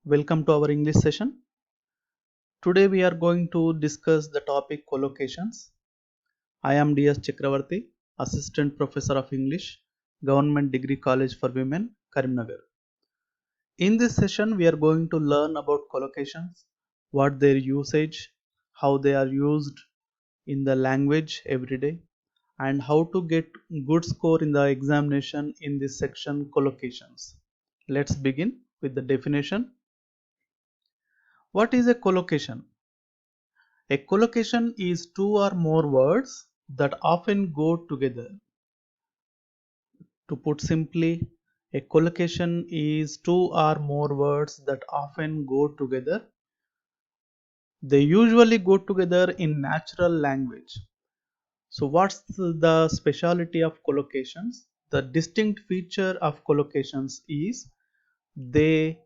Welcome to our English session. Today we are going to discuss the topic collocations. I am DS Chakravarti, Assistant Professor of English, Government Degree College for Women, Karimnagar. In this session we are going to learn about collocations, what their usage, how they are used in the language every day, and how to get good score in the examination in this section collocations. Let's begin with the definition. What is a collocation? A collocation is two or more words that often go together. To put simply, a collocation is two or more words that often go together. They usually go together in natural language. So what's the speciality of collocations? The distinct feature of collocations is they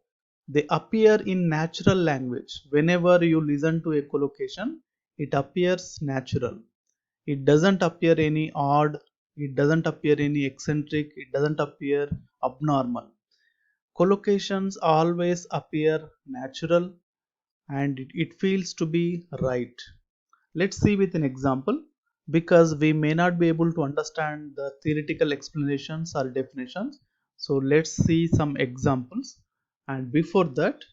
they appear in natural language. Whenever you listen to a collocation, it appears natural. It doesn't appear any odd, it doesn't appear any eccentric, it doesn't appear abnormal. Collocations always appear natural and it feels to be right. Let's see with an example, because we may not be able to understand the theoretical explanations or definitions. So let's see some examples, and before that,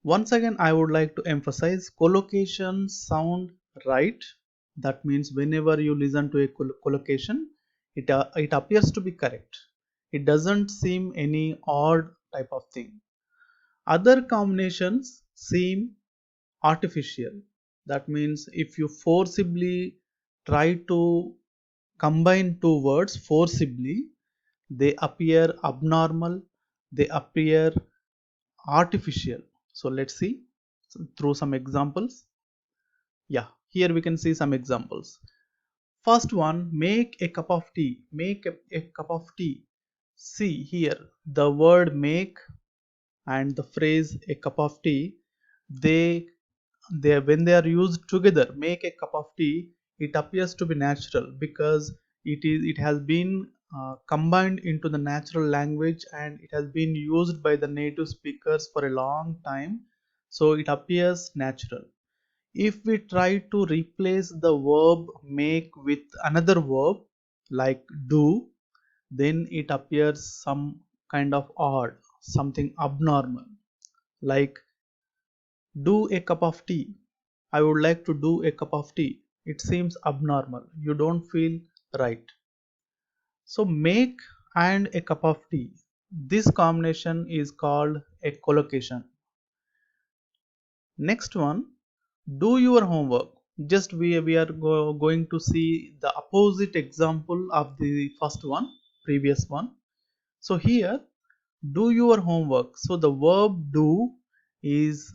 once again I would like to emphasize collocations sound right. That means whenever you listen to a collocation, it appears to be correct. It doesn't seem any odd type of thing. Other combinations seem artificial. That means if you forcibly try to combine two words forcibly, they appear abnormal, they appear artificial. So let's see through some examples. Yeah, here we can see some examples. First one, make a cup of tea. Make a cup of tea. See here, the word make and the phrase a cup of tea, they when they are used together, make a cup of tea, it appears to be natural because it has been combined into the natural language and it has been used by the native speakers for a long time, so it appears natural. If we try to replace the verb make with another verb like do, then it appears some kind of odd, something abnormal, like do a cup of tea. I would like to do a cup of tea. It seems abnormal. You don't feel right. So make and a cup of tea. This combination is called a collocation. Next one, do your homework. Just we are going to see the opposite example of the first one, previous one. So here, do your homework. So the verb do is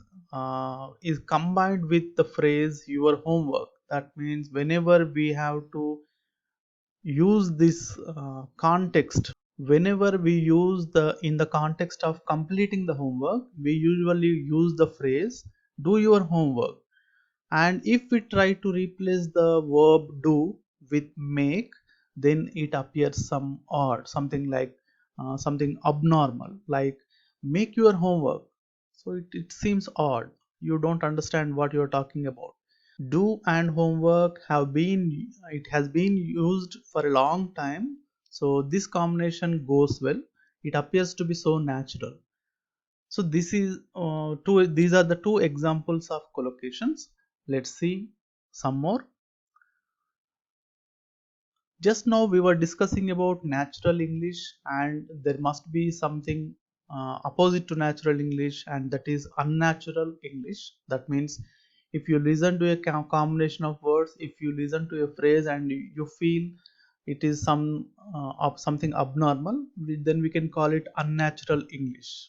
combined with the phrase your homework. That means whenever we have to use this context, whenever we use the in the context of completing the homework, we usually use the phrase do your homework. And if we try to replace the verb do with make, then it appears some odd, something like something abnormal, like make your homework. So it seems odd, you don't understand what you're talking about. Do and homework have been, it has been used for a long time, so this combination goes well. It appears to be so natural. So this is these are the two examples of collocations. Let's see some more. Just now we were discussing about natural English, and there must be something opposite to natural English, and that is unnatural English. That means if you listen to a combination of words, if you listen to a phrase and you feel it is of something abnormal, then we can call it unnatural English.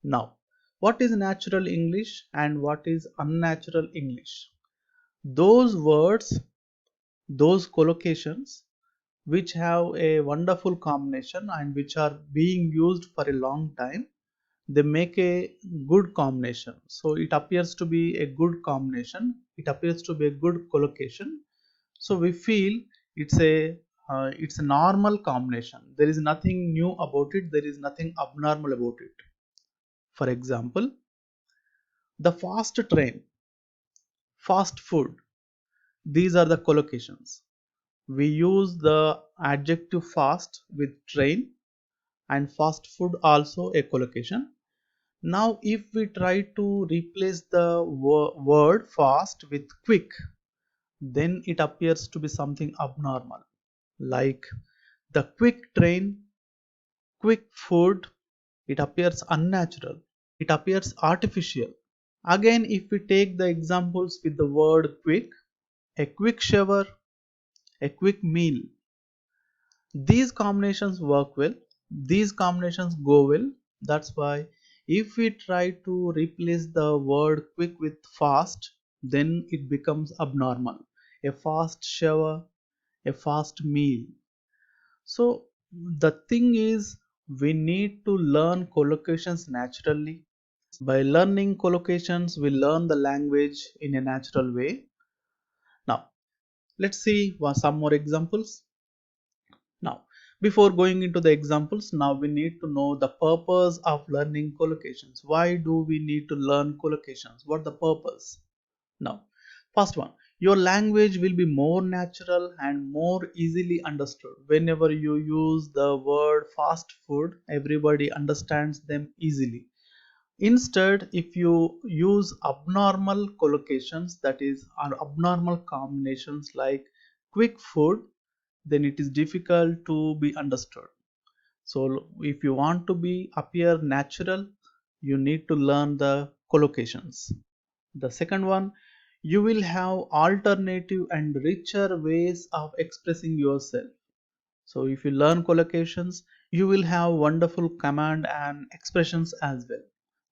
Now, what is natural English and what is unnatural English? Those words, those collocations which have a wonderful combination and which are being used for a long time, they make a good combination. So it appears to be a good combination. It appears to be a good collocation. So we feel it's a normal combination. There is nothing new about it. There is nothing abnormal about it. For example, the fast train, fast food, these are the collocations. We use the adjective fast with train, and fast food also a collocation. Now if we try to replace the word fast with quick, then it appears to be something abnormal, like the quick train, quick food. It appears unnatural, it appears artificial. Again, if we take the examples with the word quick, a quick shower, a quick meal, these combinations work well, these combinations go well. That's why if we try to replace the word quick with fast, then it becomes abnormal. A fast shower, a fast meal. So the thing is, we need to learn collocations naturally. By learning collocations, we learn the language in a natural way. Now let's see some more examples. Now, before going into the examples, now we need to know the purpose of learning collocations. Why do we need to learn collocations? What the purpose? Now, first one, your language will be more natural and more easily understood. Whenever you use the word fast food, everybody understands them easily. Instead, if you use abnormal collocations, that is, or abnormal combinations like quick food, then it is difficult to be understood. So if you want to be appear natural, you need to learn the collocations. The second one, you will have alternative and richer ways of expressing yourself. So if you learn collocations, you will have wonderful command and expressions as well.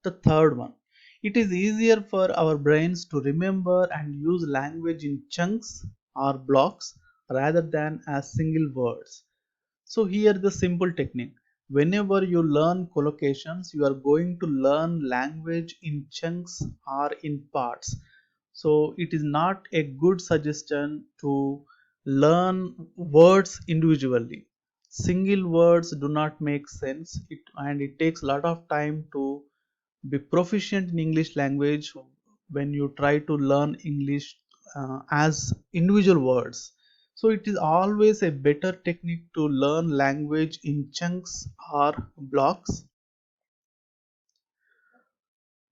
The third one, it is easier for our brains to remember and use language in chunks or blocks rather than as single words. So here the simple technique. Whenever you learn collocations, you are going to learn language in chunks or in parts. So it is not a good suggestion to learn words individually. Single words do not make sense, and it takes a lot of time to be proficient in English language when you try to learn English as individual words. So it is always a better technique to learn language in chunks or blocks.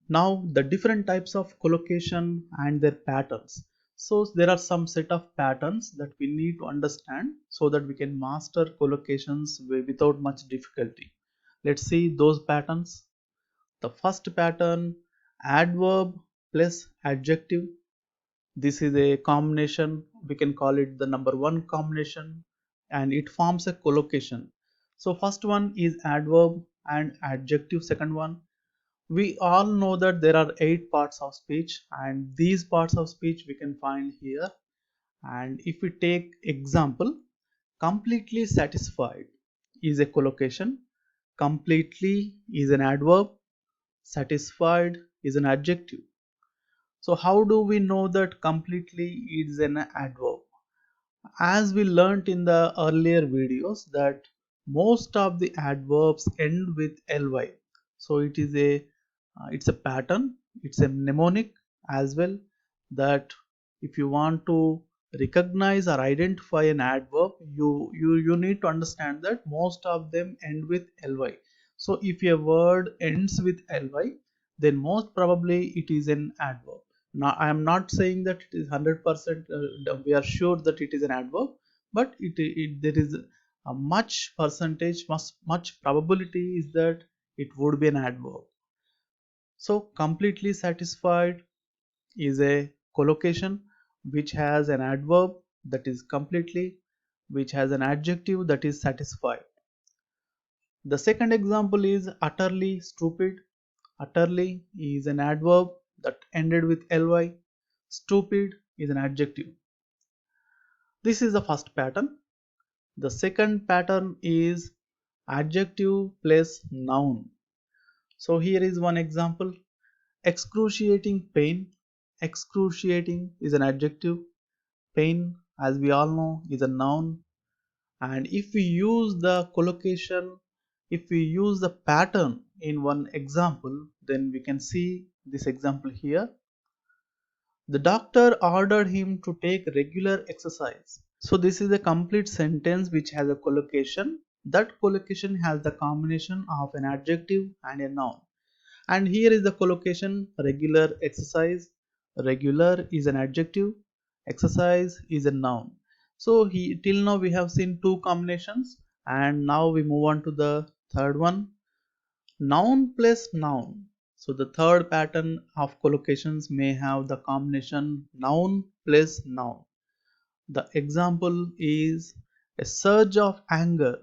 Now the different types of collocation and their patterns. So there are some set of patterns that we need to understand so that we can master collocations without much difficulty. Let's see those patterns. The first pattern, adverb plus adjective. This is a combination, we can call it the number one combination, and it forms a collocation. So first one is adverb and adjective. Second one, we all know that there are 8 parts of speech, and these parts of speech we can find here. And if we take example, completely satisfied is a collocation, completely is an adverb, satisfied is an adjective. So how do we know that completely is an adverb? As we learnt in the earlier videos that most of the adverbs end with ly. So it's a pattern, it's a mnemonic as well, that if you want to recognize or identify an adverb, you need to understand that most of them end with ly. So if a word ends with ly, then most probably it is an adverb. Now I am not saying that it is 100% we are sure that it is an adverb, but there is a much percentage, much probability is that it would be an adverb. So completely satisfied is a collocation which has an adverb, that is completely, which has an adjective, that is satisfied. The second example is utterly stupid. Utterly is an adverb that ended with ly. Stupid is an adjective. This is the first pattern. The second pattern is adjective plus noun. So here is one example. Excruciating pain. Excruciating is an adjective. Pain, as we all know, is a noun. And if we use the collocation, if we use the pattern in one example, then we can see this example here. The doctor ordered him to take regular exercise. So this is a complete sentence which has a collocation. That collocation has the combination of an adjective and a noun. And here is the collocation: regular exercise. Regular is an adjective, exercise is a noun. So till now we have seen two combinations, and now we move on to the third one: noun plus noun. So the third pattern of collocations may have the combination noun plus noun. The example is a surge of anger,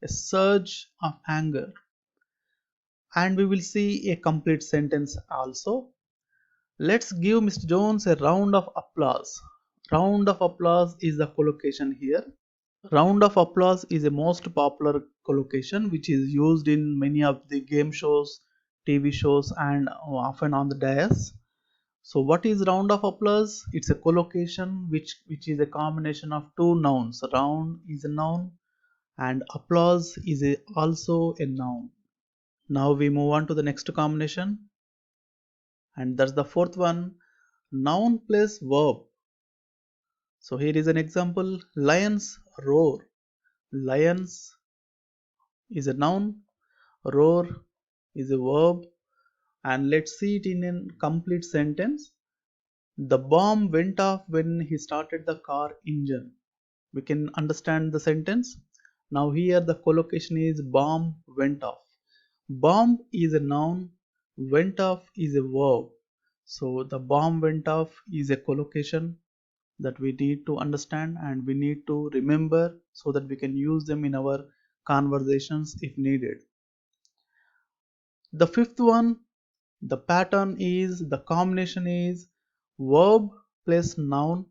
a surge of anger. And we will see a complete sentence also. Let's give Mr. Jones a round of applause. Round of applause is the collocation here. Round of applause is a most popular collocation which is used in many of the game shows, TV shows, and often on the dais. So what is round of applause? It's a collocation which is a combination of two nouns. Round is a noun and applause is also a noun. Now we move on to the next combination, and that's the fourth one: noun plus verb. So here is an example: lions roar. Lions is a noun, roar is a verb, and let's see it in a complete sentence. The bomb went off when he started the car engine. We can understand the sentence. Now here the collocation is bomb went off. Bomb is a noun, went off is a verb. So the bomb went off is a collocation that we need to understand and we need to remember so that we can use them in our conversations if needed. The fifth one, the pattern is, the combination is verb plus noun,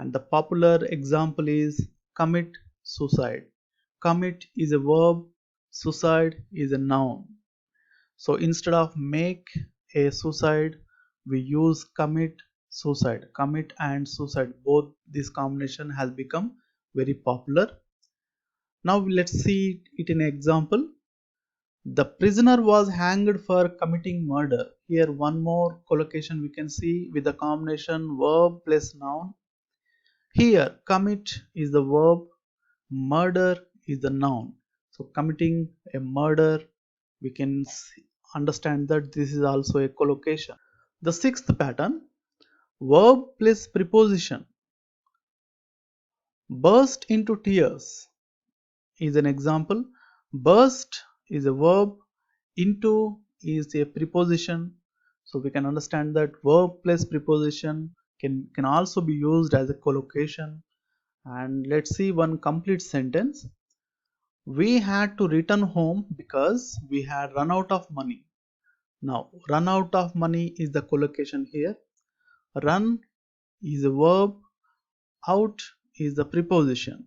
and the popular example is commit suicide. Commit is a verb, suicide is a noun. So instead of make a suicide, we use commit suicide. Commit and suicide, both this combination has become very popular. Now let's see it in an example. The prisoner was hanged for committing murder. Here one more collocation we can see with the combination verb plus noun. Here commit is the verb, murder is the noun. So committing a murder, we can understand that this is also a collocation. The sixth pattern, verb plus preposition. Burst into tears is an example. Burst is a verb, into is a preposition. So we can understand that verb plus preposition can also be used as a collocation. And let's see one complete sentence. We had to return home because we had run out of money. Now run out of money is the collocation here. Run is a verb, out is the preposition.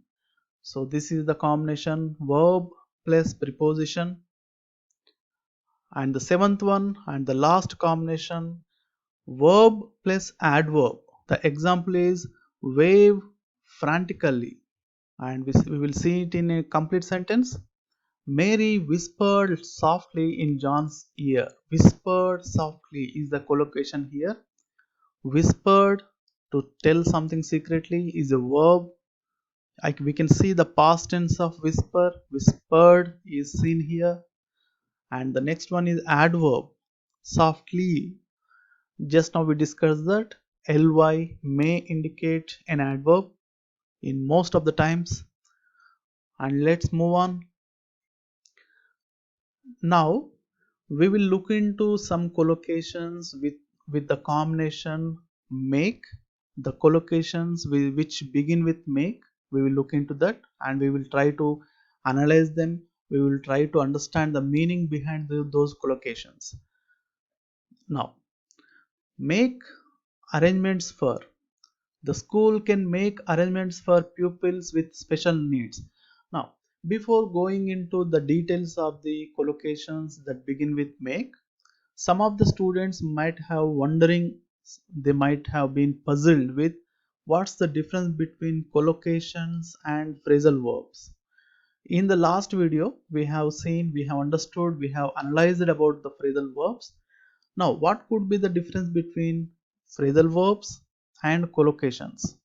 So this is the combination verb plus preposition. And the seventh one and the last combination, verb plus adverb. The example is wave frantically, and we will see it in a complete sentence. Mary whispered softly in John's ear. Whispered softly is the collocation here. Whispered, to tell something secretly, is a verb. We can see the past tense of whisper. Whispered is seen here. And the next one is adverb, softly. Just now we discussed that ly may indicate an adverb in most of the times. And let's move on. Now we will look into some collocations with the combination make. The collocations which begin with make, we will look into that and we will try to analyze them. We will try to understand the meaning behind those collocations. Now, make arrangements for. The school can make arrangements for pupils with special needs. Now, before going into the details of the collocations that begin with make, some of the students might have wondering, they might have been puzzled with what's the difference between collocations and phrasal verbs. In the last video, we have seen, we have understood, we have analyzed about the phrasal verbs. Now, what could be the difference between phrasal verbs and collocations?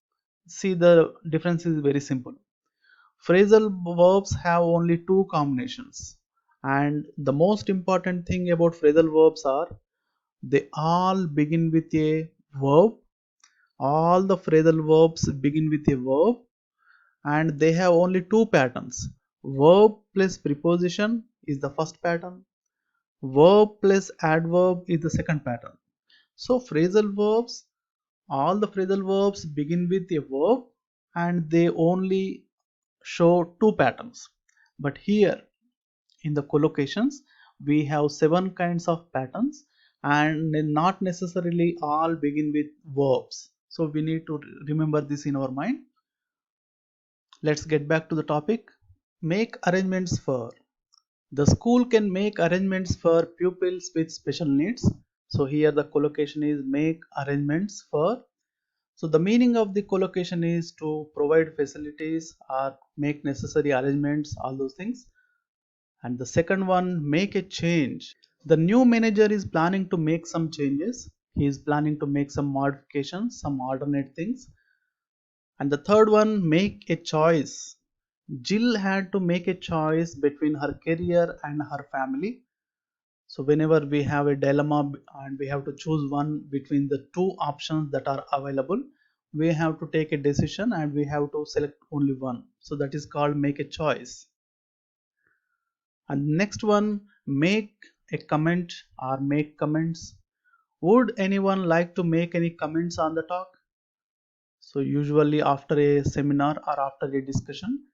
See, the difference is very simple. Phrasal verbs have only two combinations, and the most important thing about phrasal verbs are they all begin with a verb. All the phrasal verbs begin with a verb, and they have only two patterns. Verb plus preposition is the first pattern. Verb plus adverb is the second pattern. So phrasal verbs, all the phrasal verbs begin with a verb and they only show two patterns. But here in the collocations, we have seven kinds of patterns and not necessarily all begin with verbs. So we need to remember this in our mind. Let's get back to the topic. Make arrangements for. The school can make arrangements for pupils with special needs. So here the collocation is make arrangements for. So the meaning of the collocation is to provide facilities or make necessary arrangements, all those things. And the second one, make a change. The new manager is planning to make some changes. He is planning to make some modifications, some alternate things. And the third one, make a choice. Jill had to make a choice between her career and her family. So whenever we have a dilemma and we have to choose one between the two options that are available, we have to take a decision and we have to select only one. So that is called make a choice. And next one, make a comment or make comments. Would anyone like to make any comments on the talk? So usually after a seminar or after a discussion,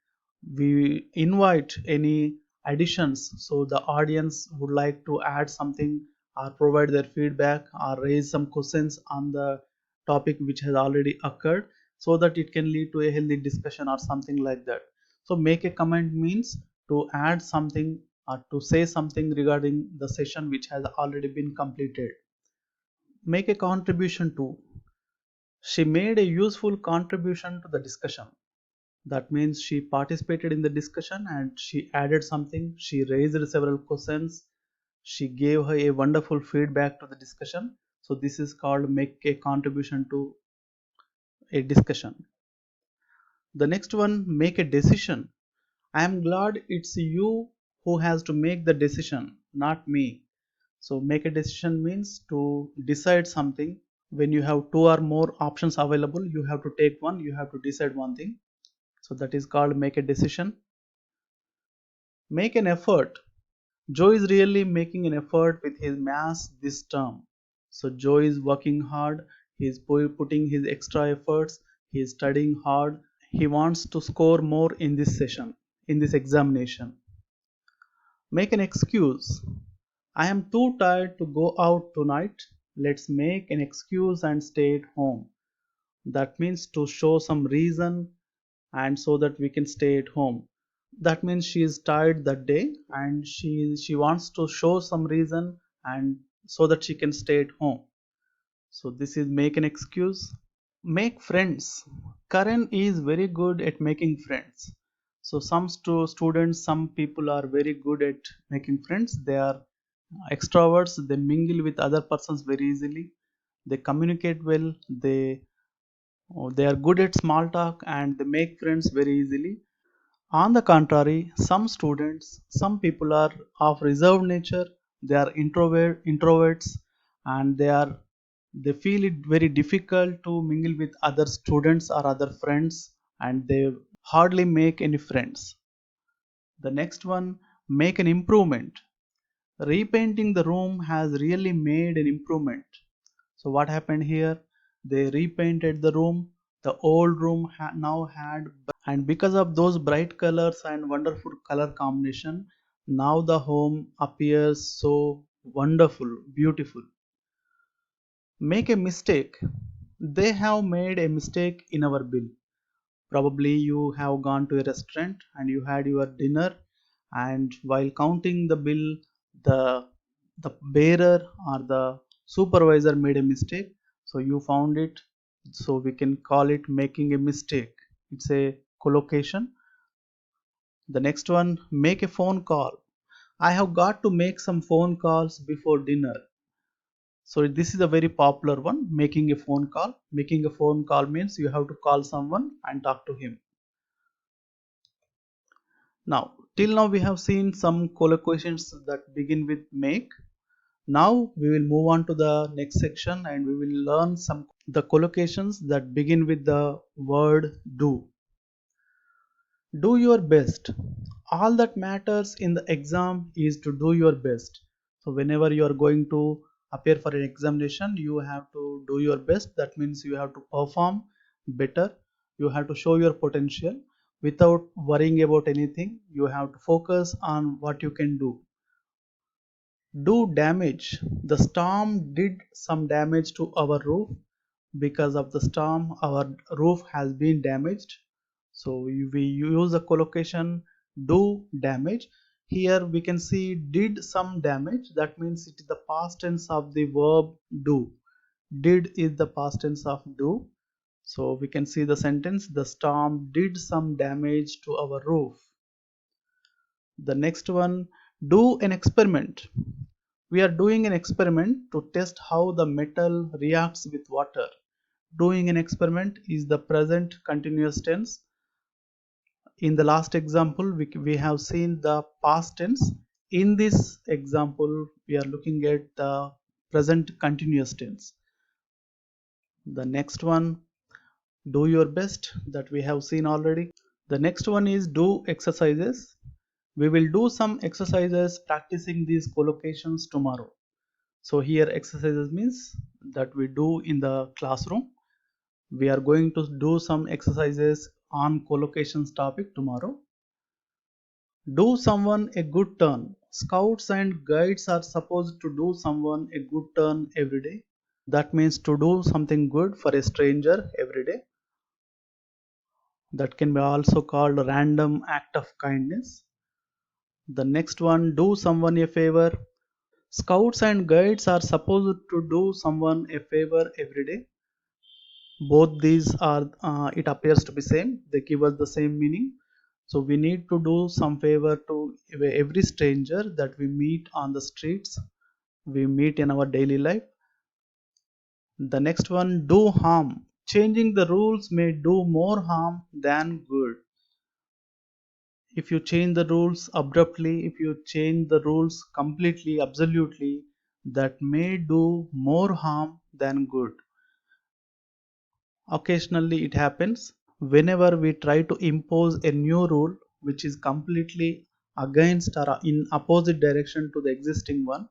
we invite any additions. So the audience would like to add something or provide their feedback or raise some questions on the topic which has already occurred, so that it can lead to a healthy discussion or something like that. So make a comment means to add something or to say something regarding the session which has already been completed. Make a contribution to. She made a useful contribution to the discussion. That means she participated in the discussion and she added something, she raised several questions, she gave her a wonderful feedback to the discussion. So this is called make a contribution to a discussion. The next one, make a decision. I am glad it's you who has to make the decision, not me. So make a decision means to decide something. When you have two or more options available, you have to take one, you have to decide one thing. So that is called make a decision. Make an effort. Joe is really making an effort with his maths this term. So Joe is working hard, he is putting his extra efforts, he is studying hard, he wants to score more in this session, in this examination. Make an excuse. I am too tired to go out tonight. Let's make an excuse and stay at home. That means to show some reason and so that we can stay at home. That means she is tired that day and she wants to show some reason and so that she can stay at home. So this is make an excuse. Make friends. Karen is very good at making friends. So some students, some people are very good at making friends. They are extroverts, they mingle with other persons very easily, they communicate well, they are good at small talk and they make friends very easily. On the contrary, some students, some people are of reserved nature, they are introverts and they feel it very difficult to mingle with other students or other friends and they hardly make any friends. The next one, make an improvement. Repainting the room has really made an improvement. So what happened here? They repainted the room. The old room now had, and because of those bright colors and wonderful color combination, now the home appears so wonderful, beautiful. Make a mistake. They have made a mistake in our bill. Probably you have gone to a restaurant and you had your dinner, and while counting the bill, the the bearer or the supervisor made a mistake. So you found it. So we can call it making a mistake. It's a collocation. The next one, make a phone call. I have got to make some phone calls before dinner. So this is a very popular one, making a phone call. Making a phone call means you have to call someone and talk to him. Now, till now we have seen some collocations that begin with make. Now we will move on to the next section and we will learn some the collocations that begin with the word do. Do your best. All that matters in the exam is to do your best. So whenever you are going to appear for an examination, you have to do your best. That means you have to perform better. You have to show your potential without worrying about anything. You have to focus on what you can do. Do damage. The storm did some damage to our roof. Because of the storm, our roof has been damaged. So we use the collocation do damage. Here we can see did some damage. That means it is the past tense of the verb do. Did is the past tense of do. So we can see the sentence, the storm did some damage to our roof. The next one, do an experiment. We are doing an experiment to test how the metal reacts with water. Doing an experiment is the present continuous tense. In the last example, we have seen the past tense. In this example, we are looking at the present continuous tense. The next one, do your best, that we have seen already. The next one is do exercises. We will do some exercises practicing these collocations tomorrow. So here exercises means that we do in the classroom. We are going to do some exercises on collocations topic tomorrow. Do someone a good turn. Scouts and guides are supposed to do someone a good turn every day. That means to do something good for a stranger every day. That can be also called a random act of kindness. The next one, do someone a favor. Scouts and guides are supposed to do someone a favor every day. Both these are it appears to be same. They give us the same meaning. So we need to do some favor to every stranger that we meet on the streets, we meet in our daily life. The next one, do harm. Changing the rules may do more harm than good. If you change the rules abruptly, if you change the rules completely, absolutely, that may do more harm than good. Occasionally it happens. Whenever we try to impose a new rule which is completely against or in opposite direction to the existing one,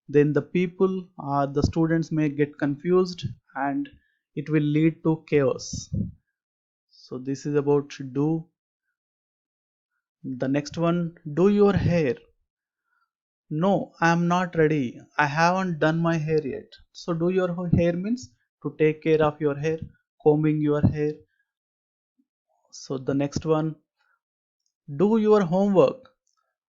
then the people the students may get confused and it will lead to chaos. So this is about do. The next one, do your hair. No, I am not ready, I haven't done my hair yet. So do your hair means to take care of your hair, combing your hair. So the next one, do your homework.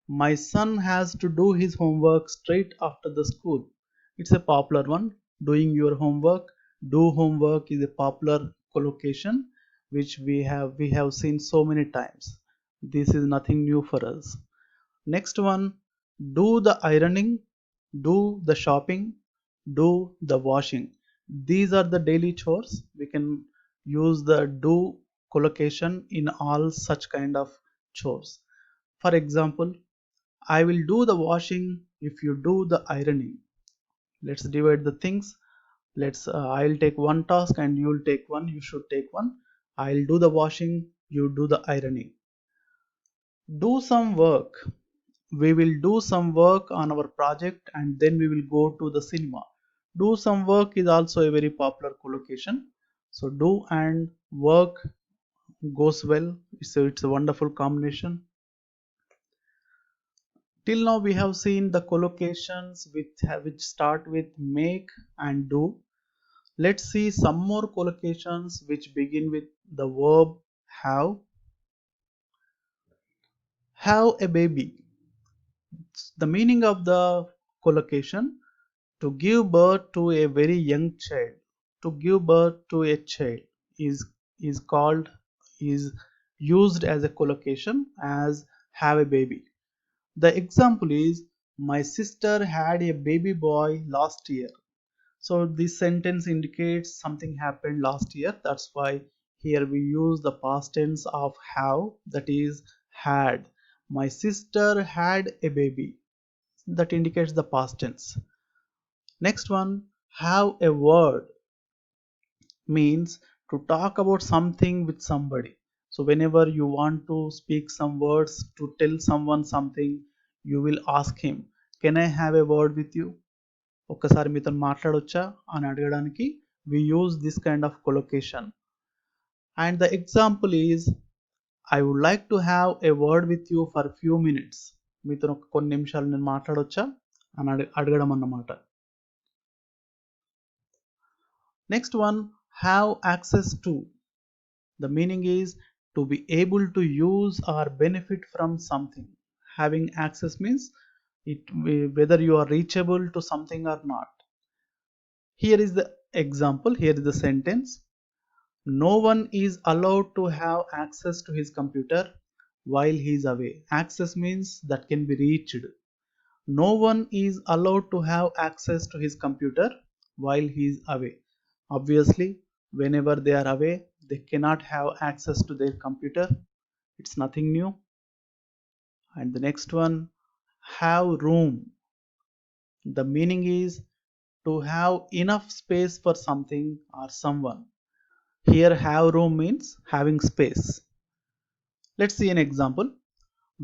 My son has to do his homework straight after the school. It's a popular one. Doing your homework. Do homework is a popular collocation which we have seen so many times. This is nothing new for us. Next one, do the ironing, do the shopping, do the washing. These are the daily chores. We can use the do collocation in all such kind of chores. For example, I will do the washing if you do the ironing. Let's divide the things. I'll take one task and you'll take one, you should take one. I'll do the washing, you do the ironing. Do some work. We will do some work on our project and then we will go to the cinema. Do some work is also a very popular collocation. So do and work goes well. It's a wonderful combination. Till now we have seen the collocations which start with make and do. Let's see some more collocations which begin with the verb have. Have a baby. The meaning of the collocation, to give birth to a very young child. To give birth to a child is called is used as a collocation as have a baby. The example is, my sister had a baby boy last year. So this sentence indicates something happened last year. That's why here we use the past tense of have, that is had. My sister had a baby. That indicates the past tense. Next one, have a word, means to talk about something with somebody. So whenever you want to speak some words to tell someone something, you will ask him, can I have a word with you? ఒక్కసారి మీతో మాట్లాడొచ్చా అని అడగడానికి we use this kind of collocation. And the example is, I would like to have a word with you for few minutes. మీతో ఒక కొన్ని నిమిషాలు నేను మాట్లాడొచ్చా అని అడగడం అన్నమాట. Next one, have access to. The meaning is to be able to use or benefit from something. Having access means whether you are reachable to something or not. Here is the example, here is the sentence. No one is allowed to have access to his computer while he is away. Access means that can be reached. No one is allowed to have access to his computer while he is away. Obviously, whenever they are away, they cannot have access to their computer. It's nothing new. And the next one, have room. The meaning is to have enough space for something or someone. Here, have room means having space. Let's see an example.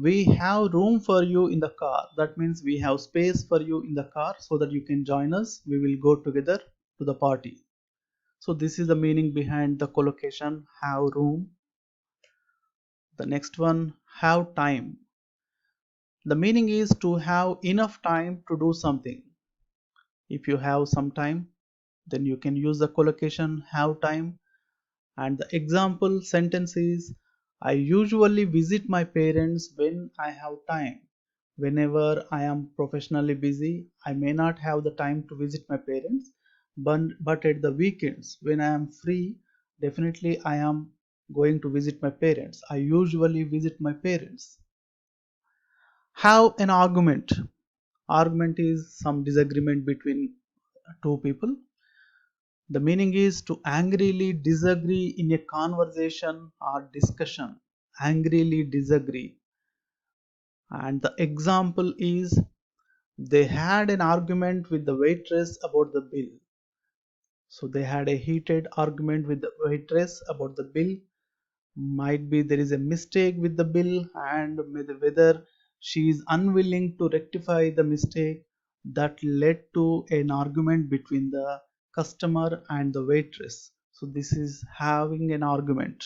We have room for you in the car. That means we have space for you in the car so that you can join us. We will go together to the party. So this is the meaning behind the collocation have room. The next one, have time. The meaning is to have enough time to do something. If you have some time, then you can use the collocation have time. And the example sentence is, I usually visit my parents when I have time. Whenever I am professionally busy, I may not have the time to visit my parents, but at the weekends when I am free, definitely I am going to visit my parents. I usually visit my parents. Have an argument. Argument is some disagreement between two people. The meaning is to angrily disagree in a conversation or discussion. Angrily disagree. And the example is, they had an argument with the waitress about the bill. So they had a heated argument with the waitress about the bill. Might be there is a mistake with the bill, and whether she is unwilling to rectify the mistake, that led to an argument between the customer and the waitress. So this is having an argument.